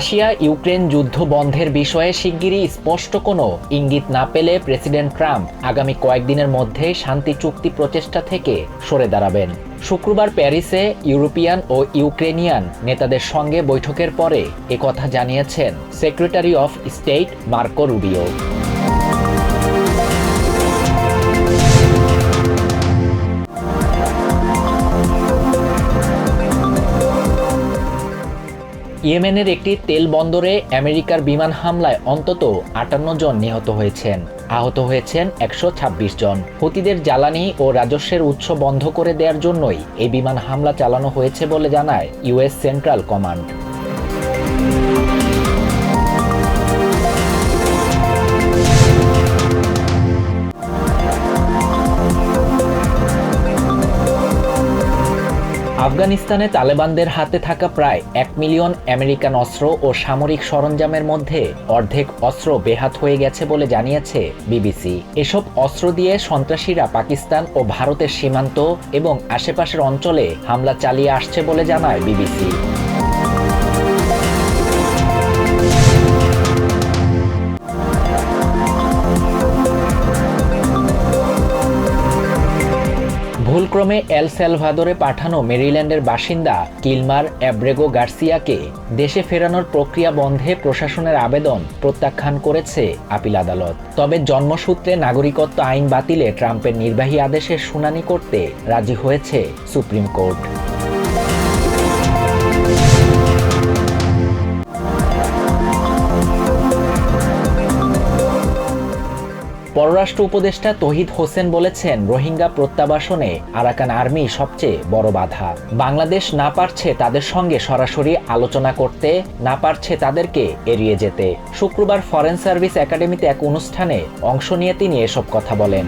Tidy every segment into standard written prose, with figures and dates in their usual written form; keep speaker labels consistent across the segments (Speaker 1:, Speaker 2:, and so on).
Speaker 1: Russia Ukraine যুদ্ধ বন্ধের বিষয়ে শিগগিরই স্পষ্ট কোনো ইঙ্গিত না পেলে প্রেসিডেন্ট ট্রাম্প আগামী কয়েকদিনের মধ্যে শান্তি চুক্তি প্রচেষ্টা থেকে সরে দাঁড়াবেন। শুক্রবার প্যারিসে ইউরোপিয়ান ও ইউক্রেনিয়ান নেতাদের সঙ্গে বৈঠকের পরে একথা জানিয়েছেন secretary of state Marco Rubio. ইয়েমেনের একটি তেল বন্দরে আমেরিকার বিমান হামলায় অন্তত ৫৮ জন নিহত হয়েছেন, আহত হয়েছেন ১২৬ জন। হুতিদের জ্বালানি ও রাজস্বের উৎস বন্ধ করে দেওয়ার জন্যই এই বিমান হামলা চালানো হয়েছে বলে জানায় ইউএস সেন্ট্রাল কমান্ড। আফগানিস্তানে তালেবানদের হাতে থাকা প্রায় ১ মিলিয়ন আমেরিকান অস্ত্র ও সামরিক সরঞ্জামের মধ্যে অর্ধেক অস্ত্র বেহাত হয়ে গেছে বলে জানিয়েছে বিবিসি। এসব অস্ত্র দিয়ে সন্ত্রাসীরা পাকিস্তান ও ভারতের সীমান্ত এবং আশেপাশের অঞ্চলে হামলা চালিয়ে আসছে বলে জানায় বিবিসি। ভুলক্রমে এল সালভাদোরে পাঠানো মেরিল্যান্ডের বাসিন্দা কিলমার অ্যাব্রেগো গার্সিয়াকে দেশে ফেরানোর প্রক্রিয়া বন্ধে প্রশাসনের আবেদন প্রত্যাখ্যান করেছে আপিল আদালত। তবে জন্মসূত্রে নাগরিকত্ব আইন বাতিলে ট্রাম্পের নির্বাহী আদেশের শুনানি করতে রাজি হয়েছে সুপ্রিম কোর্ট। পররাষ্ট্র উপদেষ্টা তৌহিদ হোসেন বলেছেন, রোহিঙ্গা প্রত্যাবাসনে আরাকান আর্মি সবচেয়ে বড় বাধা। বাংলাদেশ না পারছে তাদের সঙ্গে সরাসরি আলোচনা করতে, না পারছে তাদেরকে এড়িয়ে যেতে। শুক্রবার ফরেন সার্ভিস একাডেমিতে এক অনুষ্ঠানে অংশ নিয়ে তিনি এসব কথা বলেন।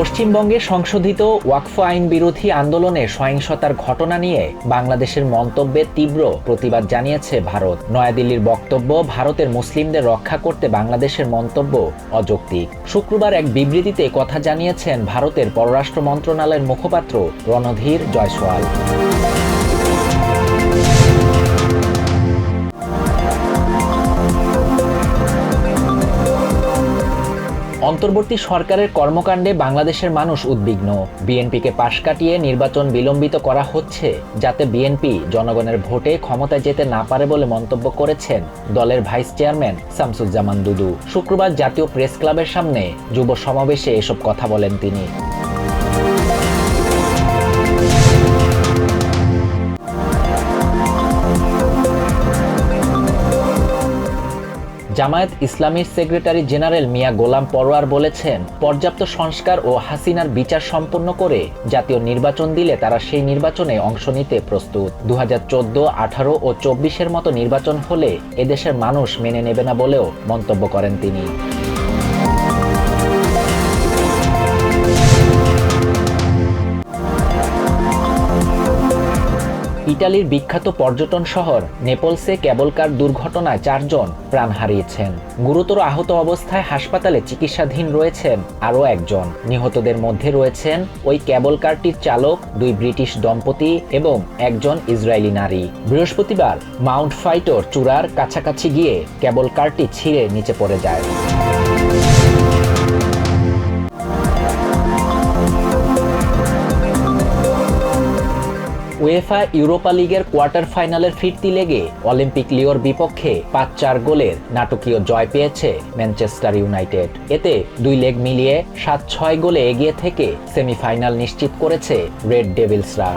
Speaker 1: পশ্চিমবঙ্গে সংশোধিত ওয়াকফ আইন বিরোধী আন্দোলনে সহিংসতার ঘটনা নিয়ে বাংলাদেশের মন্তব্যে তীব্র প্রতিবাদ জানিয়েছে ভারত। নয়াদিল্লির বক্তব্য, ভারতের মুসলিমদের রক্ষা করতে বাংলাদেশের মন্তব্য অযৌক্তিক। শুক্রবার এক বিবৃতিতে কথা জানিয়েছেন ভারতের পররাষ্ট্র মন্ত্রণালয়ের মুখপাত্র রণধীর জয়সওয়াল। অন্তর্বর্তী সরকারের কর্মকাণ্ডে বাংলাদেশের মানুষ উদ্বিগ্ন। বিএনপিকে পাশ কাটিয়ে নির্বাচন বিলম্বিত করা হচ্ছে যাতে বিএনপি জনগণের ভোটে ক্ষমতায় যেতে না পারে বলে মন্তব্য করেছেন দলের ভাইস চেয়ারম্যান শামসুজ্জামান দুদু। শুক্রবার জাতীয় প্রেস ক্লাবের সামনে যুব সমাবেশে এসব কথা বলেন তিনি। জামায়াত ইসলামীর সেক্রেটারি জেনারেল মিয়া গোলাম পরোয়ার বলেছেন, পর্যাপ্ত সংস্কার ও হাসিনার বিচার সম্পন্ন করে জাতীয় নির্বাচন দিলে তারা সেই নির্বাচনে অংশ নিতে প্রস্তুত। ২০১৪, ১৮ ও ২৪-এর মতো নির্বাচন হলে এদেশের মানুষ মেনে নেবে না বলেও মন্তব্য করেন তিনি। ইটালির বিখ্যাত পর্যটন শহর নেপলসে কেবল কার দুর্ঘটনায় ৪ জন প্রাণ হারিয়েছেন। গুরুতর আহত অবস্থায় হাসপাতালে চিকিৎসাধীন রয়েছেন আরও একজন। নিহতদের মধ্যে রয়েছেন ওই কেবল কারটির চালক, ২ ব্রিটিশ দম্পতি এবং একজন ইসরায়েলি নারী। বৃহস্পতিবার মাউন্ট ফাইটোর চূড়ার কাছাকাছি গিয়ে কেবল কারটি ছিঁড়ে নিচে পড়ে যায়। উয়েফা ইউরোপা লিগের কোয়ার্টার ফাইনালের ফিরতি লেগে অলিম্পিক লিওর বিপক্ষে ৫-৪ গোলের নাটকীয় জয় পেয়েছে ম্যানচেস্টার ইউনাইটেড। এতে ২ লেগ মিলিয়ে ৭-৬ গোলে এগিয়ে থেকে সেমিফাইনাল নিশ্চিত করেছে রেড ডেভিলসরা।